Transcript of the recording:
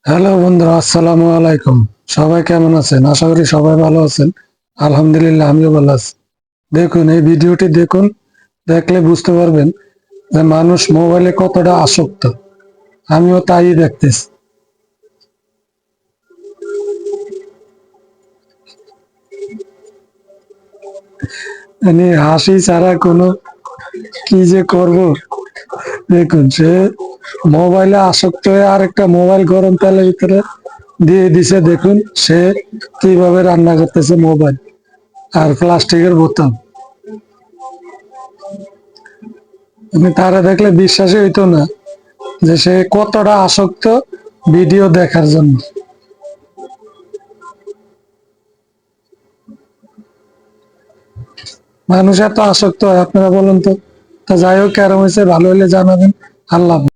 Hello বন্ধুরা, আসসালামু আলাইকুম। সবাই কেমন আছেন? আশা করি সবাই ভালো আছেন। আলহামদুলিল্লাহ, আমিও ভালো আছি। দেখুন, এই ভিডিওটি দেখুন। দেখলে বুঝতে পারবেন যে মানুষ মোবাইলে কতটা আসক্ত। আমিও তাই দেখতেছি। মানে হাসি ছাড়া কোনো কি যে করব। দেখুন, সে মোবাইলে আসক্ত হয়ে আরেকটা মোবাইল গরম তেলের ভিতরে দিয়ে দিছে। দেখুন সে কিভাবে রান্না করতেছে মোবাইল আর প্লাস্টিকের বোতল। তারা দেখলে বিশ্বাসই হইতো না যে সে কতটা আসক্ত ভিডিও দেখার জন্য। মানুষ এত আসক্ত হয়, আপনারা বলুন তো। তো যাই হোক, কেরম হয়েছে ভালো হলে জানাবেন। আল্লাহ হাফেজ।